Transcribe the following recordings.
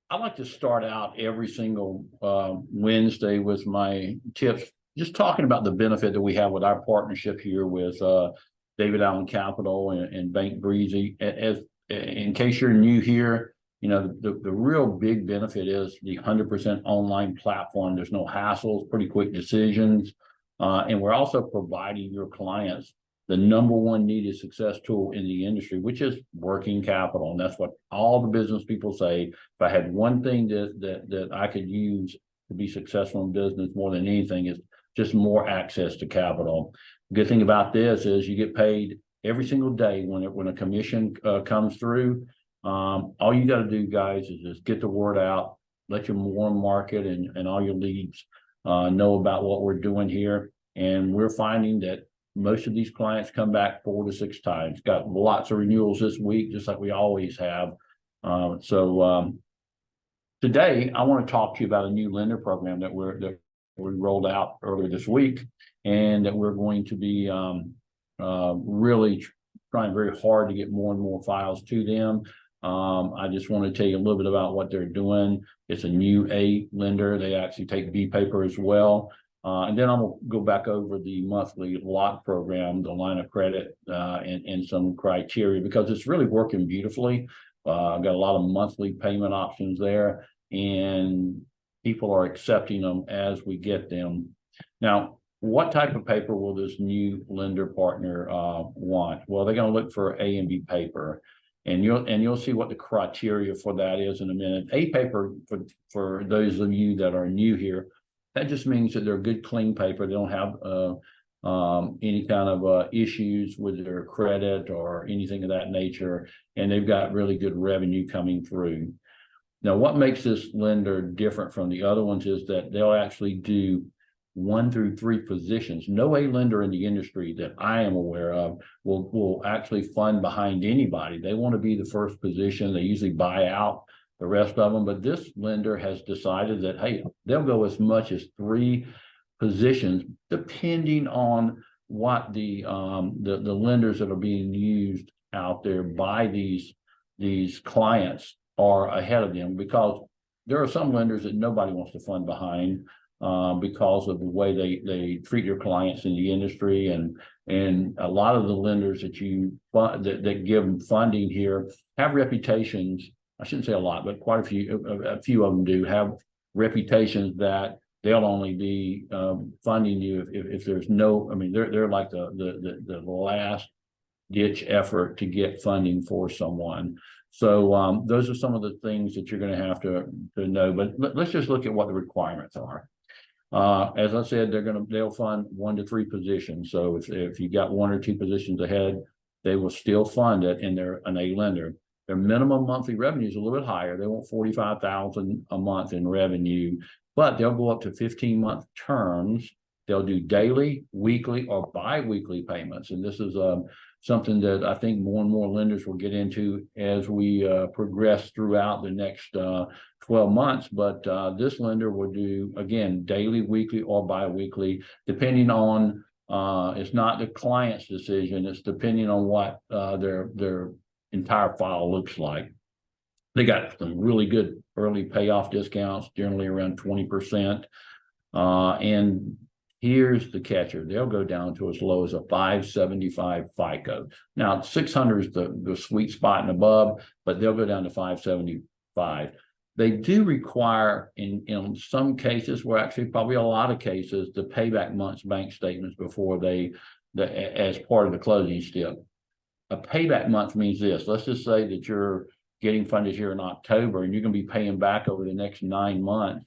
I like to start out every single Wednesday with my tips, just talking about the benefit that we have with our partnership here with David Allen Capital and Bank Breezy. As in case you're new here, you know, the real big benefit is the 100% online platform. There's no hassles, pretty quick decisions, and we're also providing your clients the number one needed success tool in the industry, which is working capital. And that's what all the business people say. If I had one thing that I could use to be successful in business more than anything, is just more access to capital. The good thing about this is you get paid every single day when a commission comes through. All you got to do, guys, is just get the word out, let your warm market and all your leads know about what we're doing here. And we're finding that most of these clients come back 4 to 6 times. Got lots of renewals this week, just like we always have. Today, I want to talk to you about a new lender program that we rolled out earlier this week, and that we're going to be really trying very hard to get more and more files to them. I just want to tell you a little bit about what they're doing. It's a new A lender. They actually take B paper as well. And then I'm going to go back over the monthly lock program, the line of credit, and some criteria, because it's really working beautifully. I've got a lot of monthly payment options there, and people are accepting them as we get them. Now, what type of paper will this new lender partner want? Well, they're going to look for A and B paper. And you'll see what the criteria for that is in a minute. A paper, for those of you that are new here, that just means that they're good, clean paper. They don't have any kind of issues with their credit or anything of that nature, and they've got really good revenue coming through. Now, what makes this lender different from the other ones is that they'll actually do 1 through 3 positions. No A lender in the industry that I am aware of will actually fund behind anybody. They want to be the first position. They usually buy out the rest of them, but this lender has decided that, hey, they'll go as much as 3 positions, depending on what the lenders that are being used out there by these clients are ahead of them, because there are some lenders that nobody wants to fund behind because of the way they treat your clients in the industry, and a lot of the lenders that give them funding here have reputations. I shouldn't say a lot, but quite a few of them do have reputations that they'll only be funding you if there's no. I mean, they're like the last ditch effort to get funding for someone. So those are some of the things that you're going to have to know. But let's just look at what the requirements are. As I said, they'll fund 1 to 3 positions. So if you got 1 or 2 positions ahead, they will still fund it, and they're an A lender. Their minimum monthly revenue is a little bit higher. They want $45,000 a month in revenue, but they'll go up to 15-month terms. They'll do daily, weekly, or bi-weekly payments. And this is something that I think more and more lenders will get into as we progress throughout the next 12 months. But this lender will do, again, daily, weekly, or bi-weekly, depending on, it's not the client's decision. It's depending on what their entire file looks like. They got some really good early payoff discounts, generally around 20%. And here's the catcher. They'll go down to as low as a 575 FICO. Now, 600 is the sweet spot and above, but they'll go down to 575. They do require, in some cases, well, actually probably a lot of cases, the payback months bank statements before as part of the closing step. A payback month means this. Let's just say that you're getting funded here in October, and you're going to be paying back over the next 9 months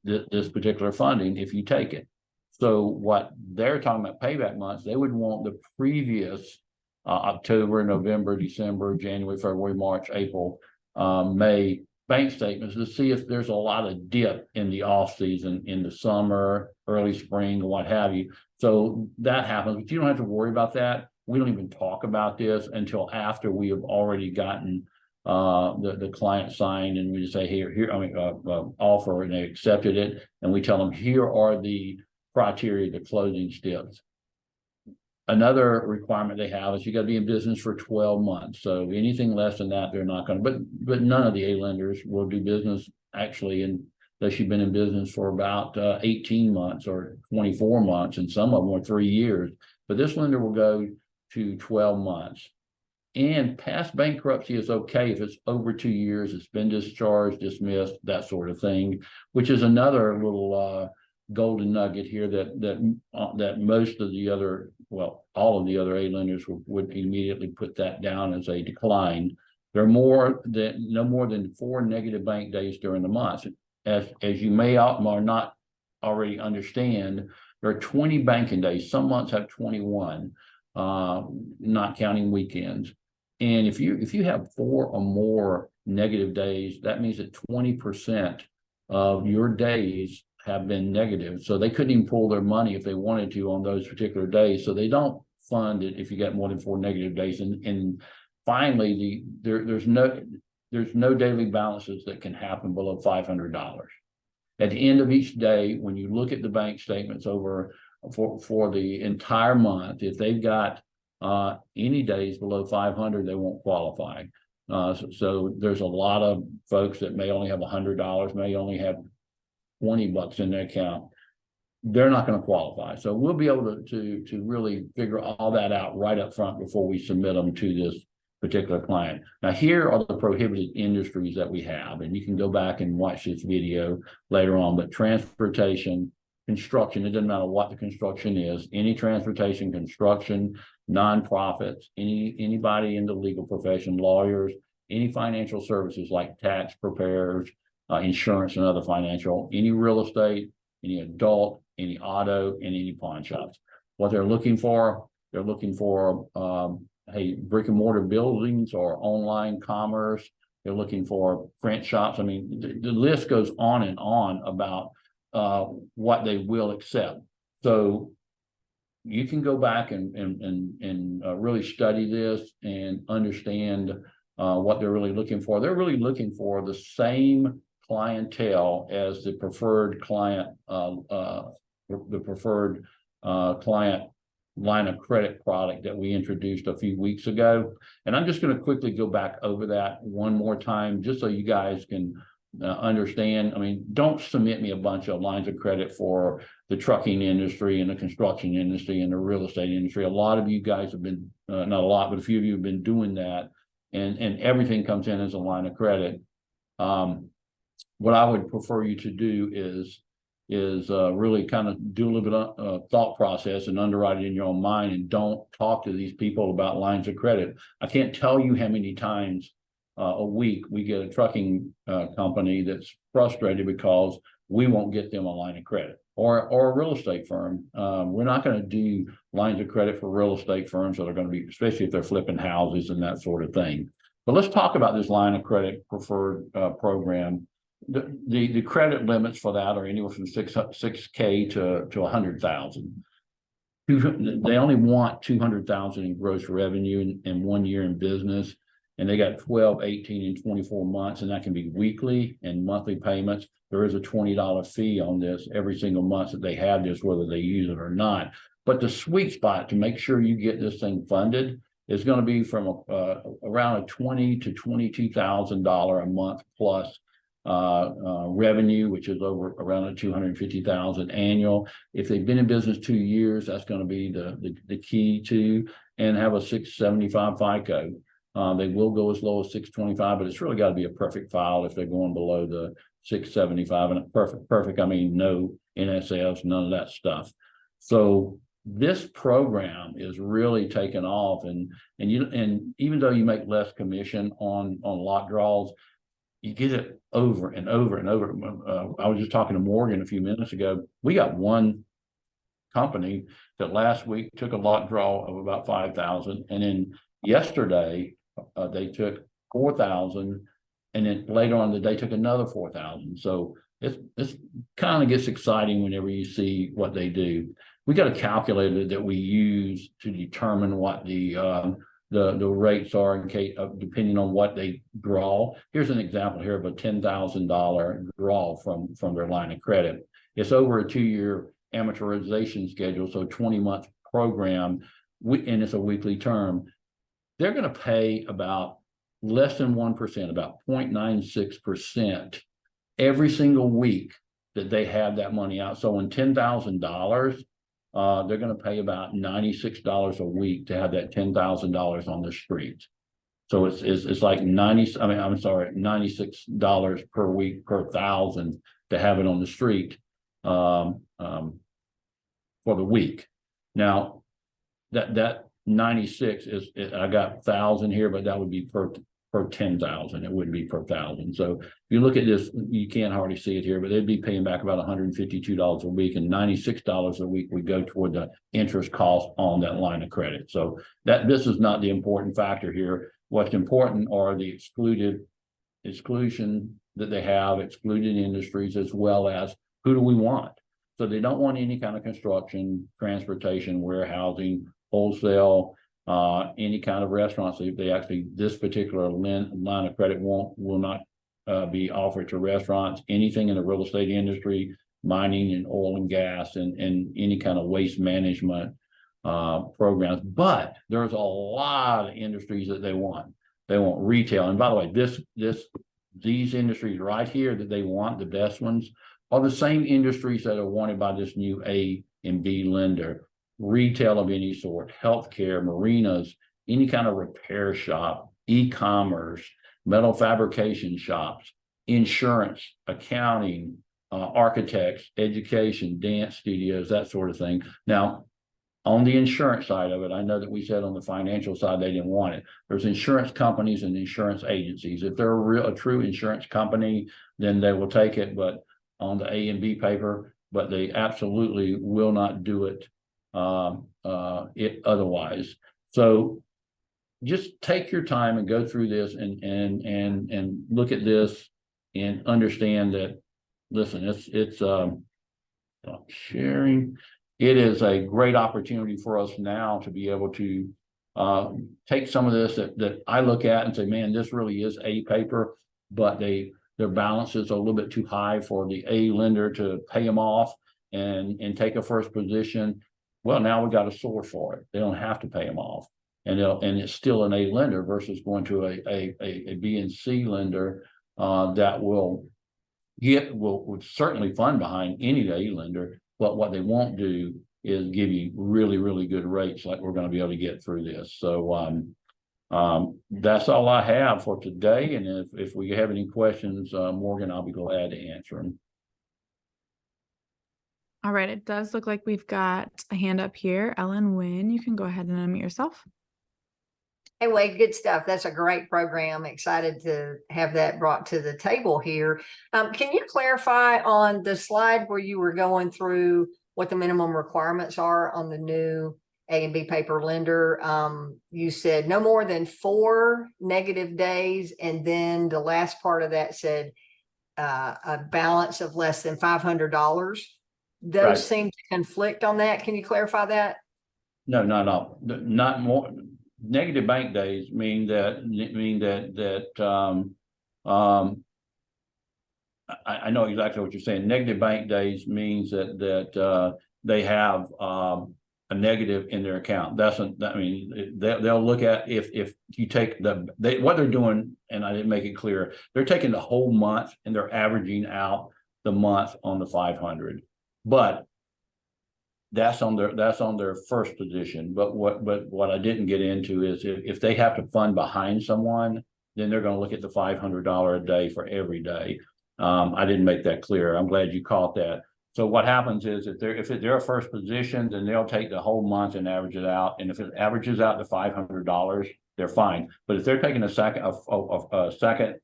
this particular funding if you take it. So what they're talking about payback months, they would want the previous October, November, December, January, February, March, April, May bank statements to see if there's a lot of dip in the off season, in the summer, early spring, what have you. So that happens, but you don't have to worry about that. We don't even talk about this until after we have already gotten the client signed, and we just say offer, and they accepted it, and we tell them here are the criteria, the closing steps. Another requirement they have is you got to be in business for 12 months. So anything less than that, they're not going to. But none of the A lenders will do business actually, unless you've been in business for about 18 months or 24 months, and some of them are 3 years. But this lender will go to 12 months. And past bankruptcy is okay if it's over 2 years, it's been discharged, dismissed, that sort of thing, which is another little golden nugget here that most of the other, well, all of the other A lenders would immediately put that down as a decline. There are no more than 4 negative bank days during the month. As you may or not already understand, there are 20 banking days. Some months have 21, not counting weekends. And if you have 4 or more negative days, that means that 20% of your days have been negative. So they couldn't even pull their money if they wanted to on those particular days. So they don't fund it if you got more than 4 negative days. And finally, there's no daily balances that can happen below $500. At the end of each day, when you look at the bank statements for the entire month, if they've got any days below 500, they won't qualify. So there's a lot of folks that may only have $100, may only have $20 in their account. They're not going to qualify. So we'll be able to really figure all that out right up front before we submit them to this particular client. Now, here are the prohibited industries that we have, and you can go back and watch this video later on. But transportation, construction, it doesn't matter what the construction is, any transportation, construction, nonprofits, anybody in the legal profession, lawyers, any financial services like tax preparers, insurance and other financial, any real estate, any adult, any auto, and any pawn shops. What they're looking for hey, brick and mortar buildings or online commerce. They're looking for print shops. I mean, the list goes on and on about what they will accept. So you can go back and really study this and understand what they're really looking for. They're really looking for the same clientele as the preferred client, client line of credit product that we introduced a few weeks ago. And I'm just going to quickly go back over that one more time, just so you guys can understand. I mean, don't submit me a bunch of lines of credit for the trucking industry and the construction industry and the real estate industry. A lot of you guys have been, not a lot, but a few of you have been doing that, and everything comes in as a line of credit. What I would prefer you to do is really kind of do a little bit of thought process and underwrite it in your own mind, and don't talk to these people about lines of credit. I can't tell you how many times a week we get a trucking company that's frustrated because we won't get them a line of credit, or a real estate firm. We're not going to do lines of credit for real estate firms that are going to be, especially if they're flipping houses and that sort of thing. But let's talk about this line of credit preferred program. The credit limits for that are anywhere from $6K to $100,000. They only want $200,000 in gross revenue in 1 year in business, and they got 12, 18, and 24 months, and that can be weekly and monthly payments. There is a $20 fee on this every single month that they have this, whether they use it or not. But the sweet spot to make sure you get this thing funded is going to be from around a $20,000 to $22,000 a month plus revenue, which is over around a $250,000 annual. If they've been in business 2 years, that's going to be the key to, and have a 675 FICO. They will go as low as 625, but it's really got to be a perfect file if they're going below the 675. And perfect, I mean no NSFs, none of that stuff. So this program is really taken off, and even though you make less commission on lot draws, you get it over and over and over. I was just talking to Morgan a few minutes ago. We got one company that last week took a lot draw of about 5,000, and then yesterday they took 4,000, and then later on the day took another 4,000. So it's kind of gets exciting whenever you see what they do. We got a calculator that we use to determine what the rates are in case depending on what they draw. Here's an example here of a $10,000 draw from their line of credit. It's over a 2-year amortization schedule, so 20-month program. and it's a weekly term, they're going to pay about less than 1%, about 0.96% every single week that they have that money out. So in $10,000, they're going to pay about $96 a week to have that $10,000 on the street. So it's like $96 per week per thousand to have it on the street for the week. Now that 96 is I got 1,000 here, but that would be per 10,000. It wouldn't be per thousand. So if you look at this, you can't hardly see it here, but they'd be paying back about $152 a week, and $96 a week would go toward the interest cost on that line of credit. So this is not the important factor here. What's important are the exclusion that they have, excluded industries, as well as who do we want. So they don't want any kind of construction, transportation, warehousing, wholesale, any kind of restaurants. They actually, this particular line of credit will not be offered to restaurants. Anything in the real estate industry, mining and oil and gas, and any kind of waste management programs. But there's a lot of industries that they want. They want retail. And by the way, these industries right here that they want, the best ones, are the same industries that are wanted by this new A and B lender. Retail of any sort, healthcare, marinas, any kind of repair shop, e-commerce, metal fabrication shops, insurance, accounting, architects, education, dance studios, that sort of thing. Now, on the insurance side of it, I know that we said on the financial side they didn't want it. There's insurance companies and insurance agencies. If they're a true insurance company, then they will take it, but on the A and B paper, but they absolutely will not do it otherwise. So just take your time and go through this and look at this and understand that, listen, it's sharing. It is a great opportunity for us now to be able to take some of this that I look at and say, man, this really is A paper, but their balance is a little bit too high for the A lender to pay them off and take a first position. Well, now we got a source for it. They don't have to pay them off, and it's still an A lender versus going to a B and C lender that will certainly fund behind any A lender. But what they won't do is give you really, really good rates like we're going to be able to get through this. So that's all I have for today. And if we have any questions, Morgan, I'll be glad to answer them. All right, it does look like we've got a hand up here. Ellen Wynn, you can go ahead and unmute yourself. Hey, Wade, good stuff. That's a great program. Excited to have that brought to the table here. Can you clarify on the slide where you were going through what the minimum requirements are on the new A and B paper lender? You said no more than 4 negative days, and then the last part of that said a balance of less than $500. Those Right. seem to conflict on that. Can you clarify that? No, not more. Negative bank days mean that I know exactly what you're saying. Negative bank days means that they have a negative in their account. They'll look at if you take what they're doing, and I didn't make it clear. They're taking the whole month and they're averaging out the month on the 500, but that's on their first position. But what I didn't get into is if they have to fund behind someone, then they're going to look at the $500 a day for every day. I didn't make that clear. I'm glad you caught that. So what happens is if they're a first position, then they'll take the whole month and average it out. And if it averages out to $500, they're fine. But if they're taking a second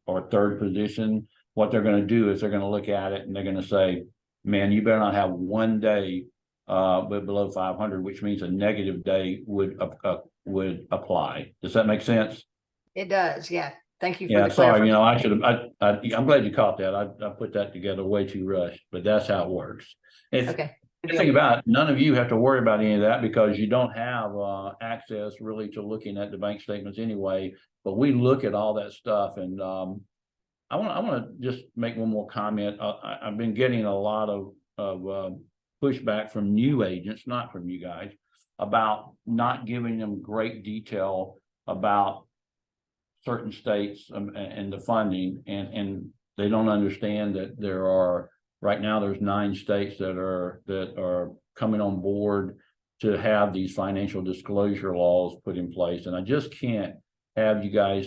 or third position, what they're going to do is they're going to look at it and they're going to say, man, you better not have one day but below 500, which means a negative day would apply. Does that make sense? It does. Yeah. Thank you for Yeah, the sorry, clarification. I should have, I'm glad you caught that. I put that together way too rushed, but that's how it works. Okay. The thing about it, none of you have to worry about any of that because you don't have access really to looking at the bank statements anyway, but we look at all that stuff. And I want to just make one more comment. I've been getting a lot of pushback from new agents, not from you guys, about not giving them great detail about certain states and the funding, and they don't understand that there are, right now, there's 9 states that are coming on board to have these financial disclosure laws put in place. And I just can't have you guys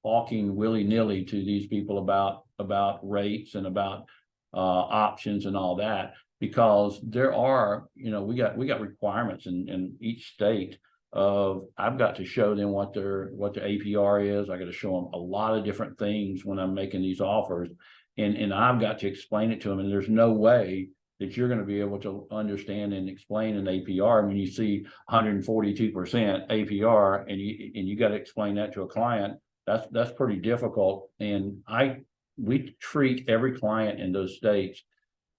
talking willy-nilly to these people about rates and about options and all that, because there are, we got requirements in each state of, I've got to show them what their APR is. I got to show them a lot of different things when I'm making these offers, and I've got to explain it to them. And there's no way that you're going to be able to understand and explain an APR when you see 142% APR, and you got to explain that to a client. That's pretty difficult. And we treat every client in those states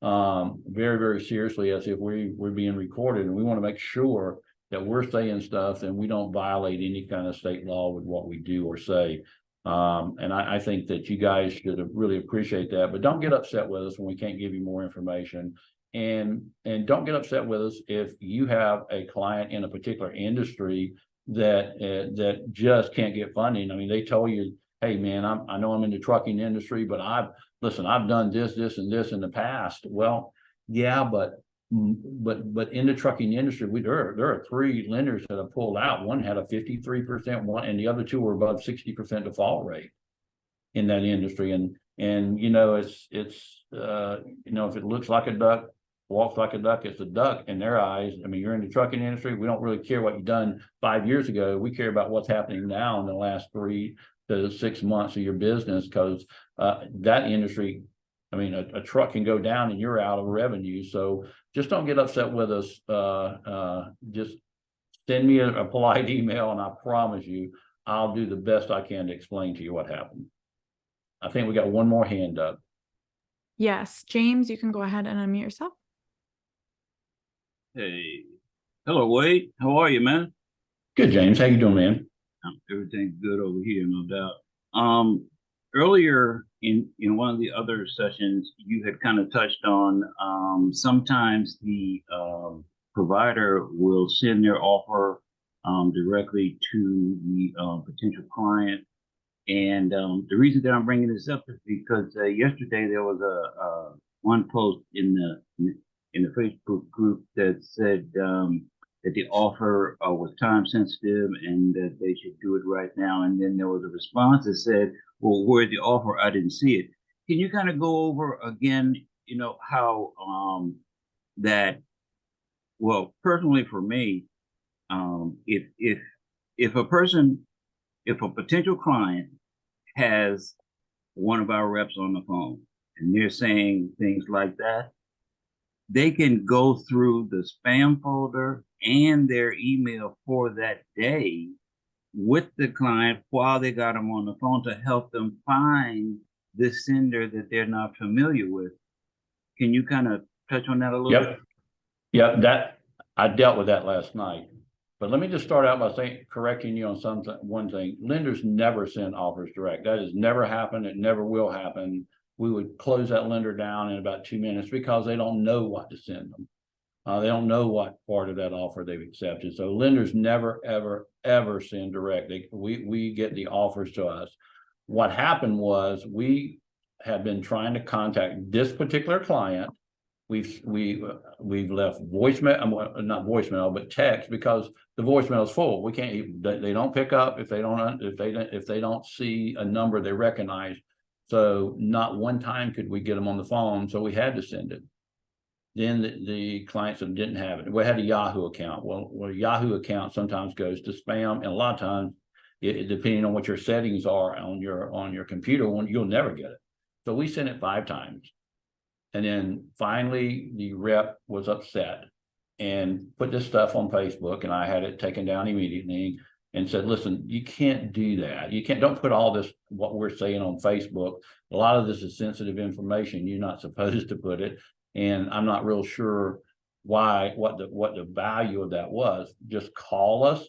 very, very seriously, as if we're being recorded, and we want to make sure that we're saying stuff and we don't violate any kind of state law with what we do or say. And I think that you guys should really appreciate that, but don't get upset with us when we can't give you more information. And don't get upset with us if you have a client in a particular industry that just can't get funding. I mean, they tell you, hey man, I know I'm in the trucking industry, but I've done this, and this in the past. Well, yeah, but in the trucking industry, there are 3 lenders that have pulled out. One had a 53%, one, and the other 2 were above 60% default rate in that industry. And it's if it looks like a duck, walks like a duck, it's a duck in their eyes. I mean, you're in the trucking industry. We don't really care what you've done 5 years ago. We care about what's happening now in the last 3 to 6 months of your business, because that industry, I mean, a truck can go down and you're out of revenue. So just don't get upset with us. Just send me a polite email, and I promise you, I'll do the best I can to explain to you what happened. I think we got one more hand up. Yes, James, you can go ahead and unmute yourself. Hey, hello, Wade. How are you, man? Good, James. How you doing, man? Everything's good over here, no doubt. Earlier in one of the other sessions, you had kind of touched on sometimes the provider will send their offer directly to the potential client. And the reason that I'm bringing this up is because yesterday there was a one post in the Facebook group that said that the offer was time sensitive and that they should do it right now. And then there was a response that said, well, where's the offer? I didn't see it. Can you kind of go over again, how that, well, personally for me, if a potential client has one of our reps on the phone and they're saying things like that, they can go through the spam folder and their email for that day with the client while they got them on the phone to help them find the sender that they're not familiar with. Can you kind of touch on that a little bit? Yep, that I dealt with that last night. But let me just start out by correcting you on one thing. Lenders never send offers direct. That has never happened. It never will happen. We would close that lender down in about 2 minutes because they don't know what to send them. They don't know what part of that offer they've accepted. So lenders never, ever, ever send direct. We get the offers to us. What happened was we have been trying to contact this particular client. We've left voicemail, not voicemail, but text, because the voicemail is full. We can't. They don't pick up if they don't see a number they recognize. So not one time could we get them on the phone. So we had to send it. Then the clients that didn't have it. We had a Yahoo account. Well, a Yahoo account sometimes goes to spam, and a lot of times, depending on what your settings are on your computer, you'll never get it. So we sent it 5 times. And then finally, the rep was upset and put this stuff on Facebook, and I had it taken down immediately and said, listen, you can't do that. Don't put all this, what we're saying, on Facebook. A lot of this is sensitive information. You're not supposed to put it. And I'm not real sure what the value of that was. Just call us,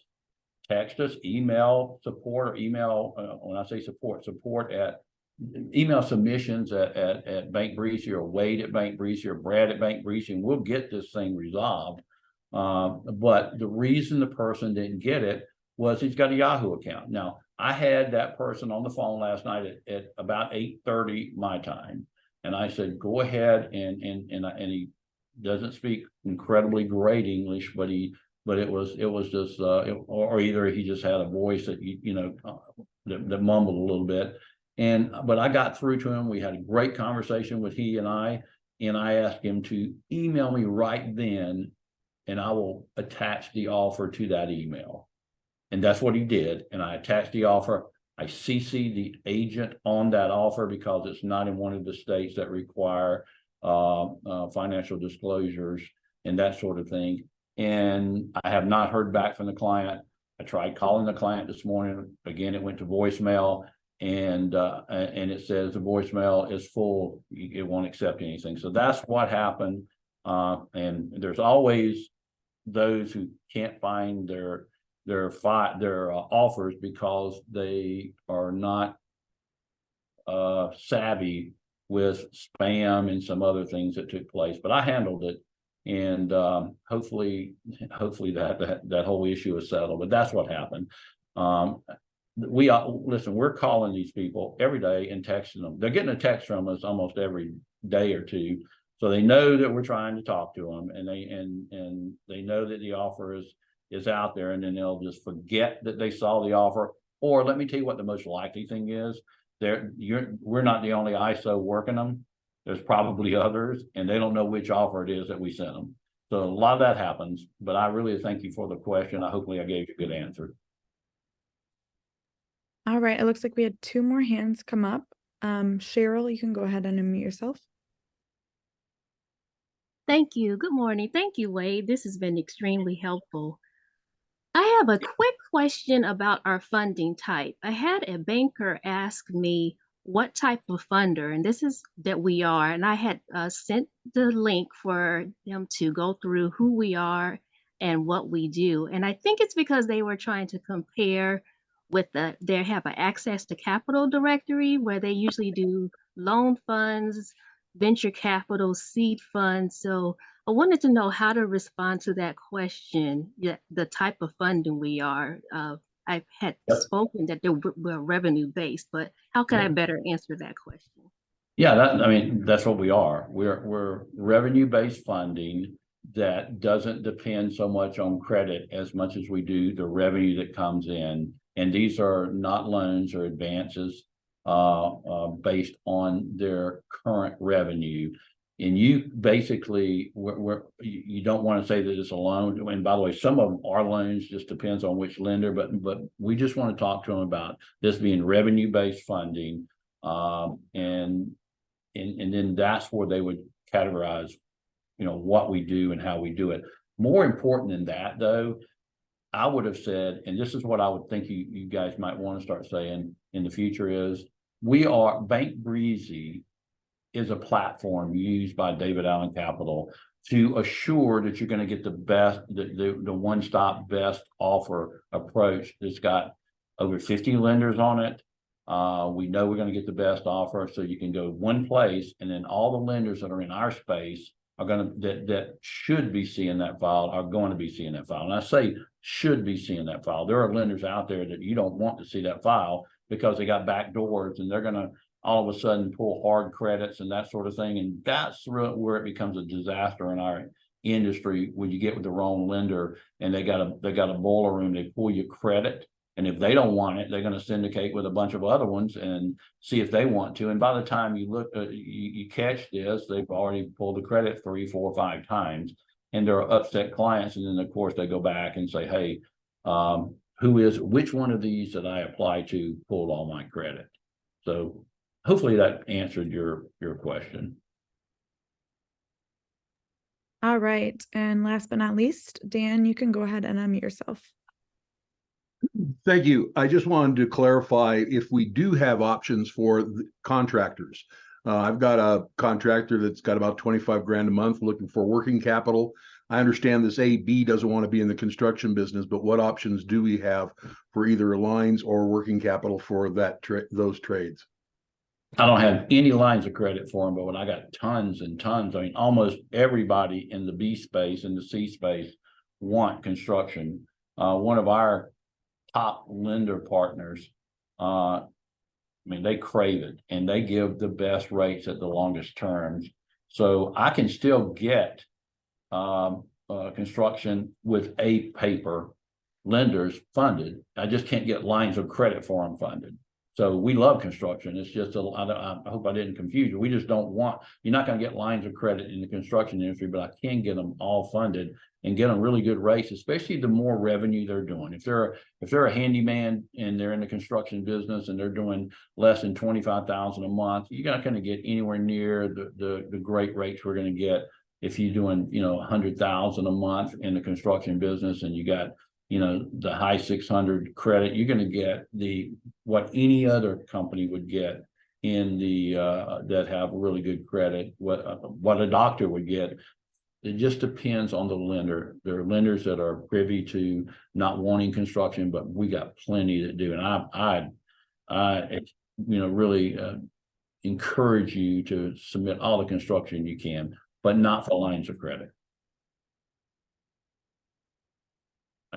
text us, email support, or email, when I say support at email submissions at Bank Breezy, or Wade at Bank Breezy, or Brad at Bank Breezy, and we'll get this thing resolved. But the reason the person didn't get it was he's got a Yahoo account. Now, I had that person on the phone last night at about 8:30 my time. And I said, go ahead and he doesn't speak incredibly great English, but it was just or either he just had a voice that that mumbled a little bit. But I got through to him. We had a great conversation with he and I asked him to email me right then, and I will attach the offer to that email. And that's what he did. And I attached the offer. I CC'd the agent on that offer because it's not in one of the states that require financial disclosures and that sort of thing. And I have not heard back from the client. I tried calling the client this morning. Again, it went to voicemail, and it says the voicemail is full. It won't accept anything. So that's what happened. And there's always those who can't find their offers because they are not savvy with spam and some other things that took place. But I handled it, and hopefully that whole issue is settled. But that's what happened. Listen, we're calling these people every day and texting them. They're getting a text from us almost every day or two, so they know that we're trying to talk to them, and they know that the offer is out there, and then they'll just forget that they saw the offer. Or let me tell you what the most likely thing is. We're not the only ISO working them. There's probably others, and they don't know which offer it is that we sent them. So a lot of that happens, but I really thank you for the question. Hopefully I gave you a good answer. All right, it looks like we had 2 more hands come up. Cheryl, you can go ahead and unmute yourself. Thank you. Good morning. Thank you, Wade. This has been extremely helpful. I have a quick question about our funding type. I had a banker ask me what type of funder, and this is that we are, and I had sent the link for them to go through who we are and what we do. And I think it's because they were trying to compare with they have an access to capital directory where they usually do loan funds, venture capital, seed funds. So I wanted to know how to respond to that question, the type of funding we are. I had spoken that we're revenue based, but how can I better answer that question? Yeah, that's what we are. We're revenue based funding that doesn't depend so much on credit as much as we do the revenue that comes in. And these are not loans or advances based on their current revenue. And you basically, you don't want to say that it's a loan. And by the way, some of them are loans, just depends on which lender, but we just want to talk to them about this being revenue-based funding. And then that's where they would categorize, what we do and how we do it. More important than that, though, I would have said, and this is what I would think you guys might want to start saying in the future is, Bank Breezy is a platform used by David Allen Capital to assure that you're going to get the best, the one-stop best offer approach that's got over 50 lenders on it. We know we're going to get the best offer, so you can go one place, and then all the lenders that are in our space are going to that should be seeing that file are going to be seeing that file. And I say should be seeing that file. There are lenders out there that you don't want to see that file because they got back doors, and they're going to all of a sudden pull hard credits and that sort of thing. And that's where it becomes a disaster in our industry when you get with the wrong lender and they got a boiler room, they pull your credit. And if they don't want it, they're going to syndicate with a bunch of other ones and see if they want to. And by the time you look, you catch this, they've already pulled the credit 3, 4, 5 times, and there are upset clients. And then of course they go back and say, hey, which one of these that I apply to pulled all my credit? So hopefully that answered your question. All right. And last but not least, Dan, you can go ahead and unmute yourself. Thank you. I just wanted to clarify if we do have options for the contractors. I've got a contractor that's got about 25 grand a month looking for working capital. I understand this AB doesn't want to be in the construction business, but what options do we have for either lines or working capital for those trades? I don't have any lines of credit for them, but when I got tons and tons, almost everybody in the B space and the C space want construction. One of our top lender partners, I mean, they crave it and they give the best rates at the longest terms. So I can still get construction with a paper lenders funded. I just can't get lines of credit for them funded. So we love construction. It's just, I hope I didn't confuse you. We just don't want, you're not going to get lines of credit in the construction industry, but I can get them all funded and get them really good rates, especially the more revenue they're doing. If they're a handyman and they're in the construction business and they're doing less than 25,000 a month, you're not going to get anywhere near the great rates we're going to get if you're doing, 100,000 a month in the construction business and you got, the high 600 credit. You're going to get what any other company would get in that have really good credit, what a doctor would get. It just depends on the lender. There are lenders that are privy to not wanting construction, but we got plenty that do. And I really encourage you to submit all the construction you can, but not for lines of credit.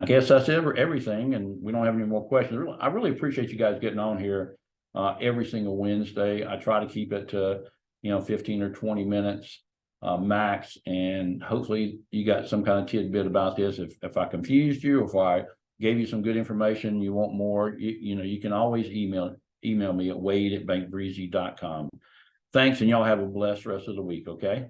I guess that's everything, and we don't have any more questions. I really appreciate you guys getting on here every single Wednesday. I try to keep it to 15 or 20 minutes max, and hopefully you got some kind of tidbit about this. If I confused you, or if I gave you some good information, you want more, you can always email me at wade@bankbreezy.com. Thanks, and y'all have a blessed rest of the week. Okay.